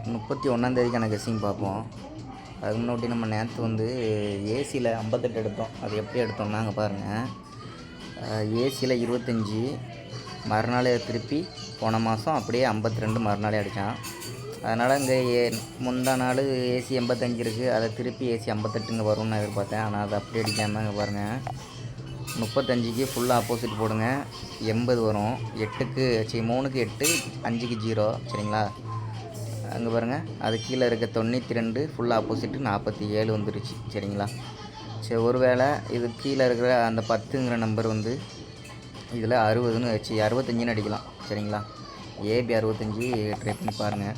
31 guessing பார்ப்போம். அதுக்கு முன்னாடி நம்ம நேற்று வந்து ஏசியில் 58 எடுத்தோம். அது எப்படி எடுத்தோம்னா அங்கே பாருங்கள், ஏசியில் 25, மறுநாள் திருப்பி போன மாதம் அப்படியே 52 மறுநாளே அடித்தான். அதனால் இங்கே முந்தா நாள் ஏசி 85 இருக்குது, அதை திருப்பி ஏசி 58 வரும்னு நான் எதிர்பார்த்தேன். ஆனால் அதை அப்படி அடிக்காமல் இங்கே பாருங்கள், 35க்கு ஃபுல்லாக ஆப்போசிட் போடுங்க, 80 வரும். 8க்கு 3க்கு 8, 5க்கு 0 சரிங்களா. அங்கே பாருங்கள், அது கீழே இருக்க 92 ஃபுல்லாக ஆப்போசிட்டு 47 வந்துருச்சு சரிங்களா. சரி, ஒருவேளை இது கீழே இருக்கிற அந்த 10ங்கிற நம்பர் வந்து இதில் 60ன்னு வச்சு 65ன்னு அடிக்கலாம் சரிங்களா. ஏபி 65 ட்ரை பண்ணி பாருங்கள்.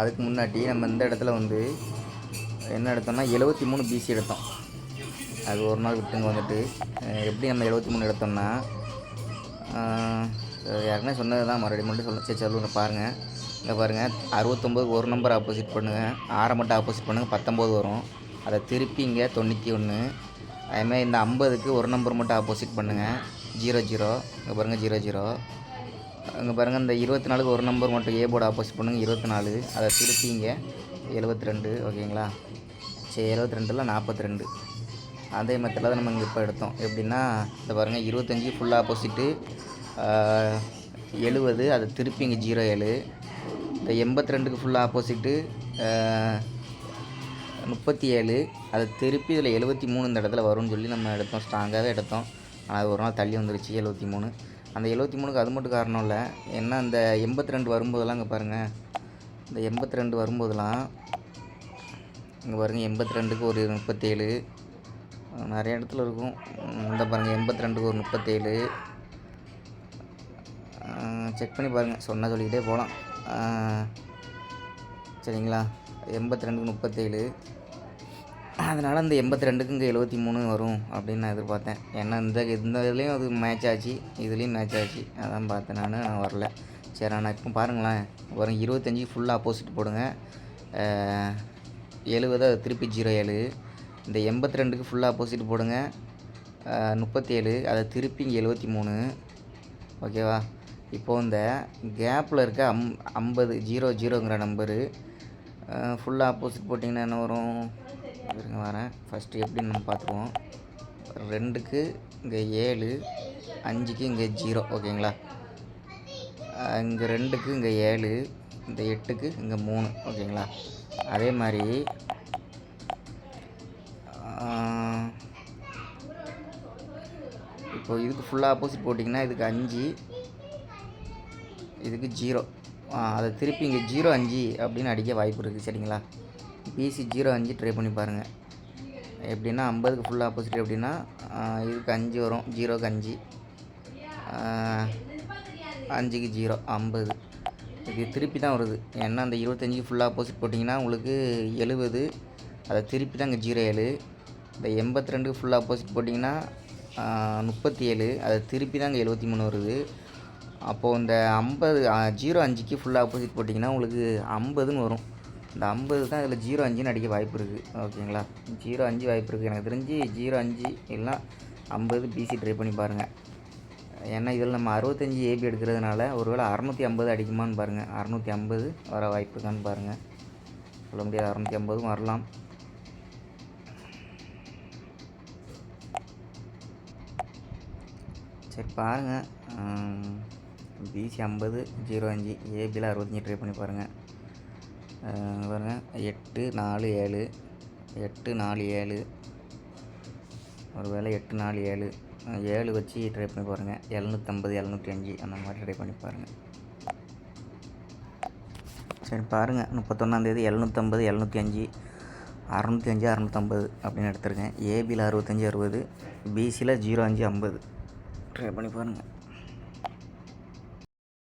அதுக்கு முன்னாடி நம்ம இந்த இடத்துல வந்து என்ன எடுத்தோம்னா 73 பிசி எடுத்தோம். அது ஒரு நாள் விட்டுங்க வந்துட்டு எப்படி நம்ம 73 எடுத்தோம்னா, யாருக்குமே சொன்னது தான், மறுபடியும் மட்டும் சொல்லுங்கள் பாருங்கள். இங்கே பாருங்கள், 69க்கு ஒரு நம்பர் ஆப்போசிட் பண்ணுங்கள், 6 மட்டும் ஆப்போசிட் பண்ணுங்கள், 19 வரும். அதை திருப்பி இங்கே 91. அதேமாதிரி இந்த 50க்கு ஒரு நம்பர் மட்டும் ஆப்போசிட் பண்ணுங்கள், 00. இங்கே பாருங்கள் 00. இங்கே பாருங்கள், இந்த 24க்கு ஒரு நம்பர் மட்டும் ஏ போர்டு ஆப்போசிட் பண்ணுங்கள், 24. அதை திருப்பி இங்கே 72 ஓகேங்களா. சரி, 72ல் 42. அதே மெத்தடில் தான் நம்ம இங்கே இப்போ எடுத்தோம். எப்படின்னா இந்த பாருங்கள், 25 ஃபுல் ஆப்போசிட்டு 70, அதை திருப்பி இங்கே 07. இந்த 82க்கு ஃபுல் ஆப்போசிட்டு 37, அதை திருப்பி இதில் 73 இந்த இடத்துல வரும்னு சொல்லி நம்ம எடுத்தோம், ஸ்ட்ராங்காகவே எடுத்தோம். ஆனால் அது ஒரு நாள் தள்ளி வந்துருச்சு 73. அந்த 73க்கு அது மட்டும் காரணம் இல்லை, ஏன்னா அந்த 82 வரும்போதெல்லாம் இங்கே பாருங்கள், இந்த 82 வரும்போதெல்லாம் இங்கே பாருங்கள், 82க்கு ஒரு 37 நிறைய இடத்துல இருக்கும். இந்த பாருங்கள், 82க்கு ஒரு 37 செக் பண்ணி பாருங்கள், சொன்னால் சொல்லிக்கிட்டே போகலாம் சரிங்களா. 82க்கு 37, அதனால் அந்த 82க்கு இங்கே 73 வரும் அப்படின்னு நான் எதிர்பார்த்தேன். ஏன்னா இந்த இதுலேயும் அது மேட்ச் ஆச்சு, இதுலேயும் மேட்ச் ஆச்சு, அதான் பார்த்தேன். நான் வரல. சரி, நான் இப்போ பாருங்களேன், வரும் 25 ஃபுல்லாக ஆப்போசிட் போடுங்க, 70 அது திருப்பி 07. இந்த 82க்கு ஃபுல்லாக ஆப்போசிட் போடுங்க, 37, அதை திருப்பி இங்கே 73 ஓகேவா. இப்போது இந்த கேப்பில் இருக்க 50 00ங்கிற நம்பரு ஃபுல்லாக ஆப்போசிட் போட்டிங்கன்னா என்ன வரும், இருங்க வரேன். ஃபஸ்ட்டு எப்படின்னு நம்ம பார்த்துருவோம். 2க்கு இங்கே 7, 5க்கு இங்கே 0 ஓகேங்களா. இங்கே 2க்கு இங்கே 7, இந்த 8க்கு இங்கே 3 ஓகேங்களா. அதே மாதிரி இப்போ இதுக்கு ஃபுல்லாக ஆப்போசிட் போட்டிங்கன்னா இதுக்கு 5, இதுக்கு 0, அதை திருப்பி இங்கே 05 அப்படின்னு அடிக்க வாய்ப்பு இருக்குது சரிங்களா. பிசி 05 ட்ரை பண்ணி பாருங்கள். எப்படின்னா 50க்கு ஃபுல்லாக ஆப்போசிட் எப்படின்னா இதுக்கு 5 வரும், 0க்கு 5, 5க்கு 0 50. இது திருப்பி தான் வருது, ஏன்னா அந்த 25க்கு ஃபுல்லாக ஆப்போசிட் போட்டிங்கன்னா உங்களுக்கு 70, அதை திருப்பி தான் இங்கே 07. இந்த 82க்கு ஃபுல்லாக ஆப்போசிட் போட்டிங்கன்னா 37, அதை திருப்பி தான் இங்கே 73 வருது. அப்போது இந்த 50 05க்கு ஃபுல்லாக ஆப்போசிட் போட்டிங்கன்னா உங்களுக்கு 50ன்னு வரும். இந்த 50 தான் இதில் 05ன்னு அடிக்க வாய்ப்பு இருக்குது ஓகேங்களா. 05 வாய்ப்பு இருக்குது எனக்கு தெரிஞ்சு. 05 இல்லைனா 50 பிசி ட்ரை பண்ணி பாருங்கள். ஏன்னா இதில் நம்ம 65 ஏபி எடுக்கிறதுனால ஒருவேளை 650 அடிக்குமான்னு பாருங்கள். 650 வர வாய்ப்பு இருக்கான்னு பாருங்கள், சொல்ல முடியாது. 650 வரலாம். சரி பாருங்கள், பிசி 50 05 ஏபியில் 65 ட்ரை பண்ணி பாருங்கள். பாருங்கள் 8 4 7, 8 4 7, ஒரு வேளை 8 4 7, 7 வச்சு ட்ரை பண்ணி பாருங்கள். 750 705 அந்த மாதிரி ட்ரை பண்ணி பாருங்கள். சரி பாருங்கள், 31 750 705, 605 650 அப்படின்னு எடுத்துருக்கேன். ஏபியில் 65 60, பிசியில் 05 50 ட்ரை பண்ணி பாருங்கள்.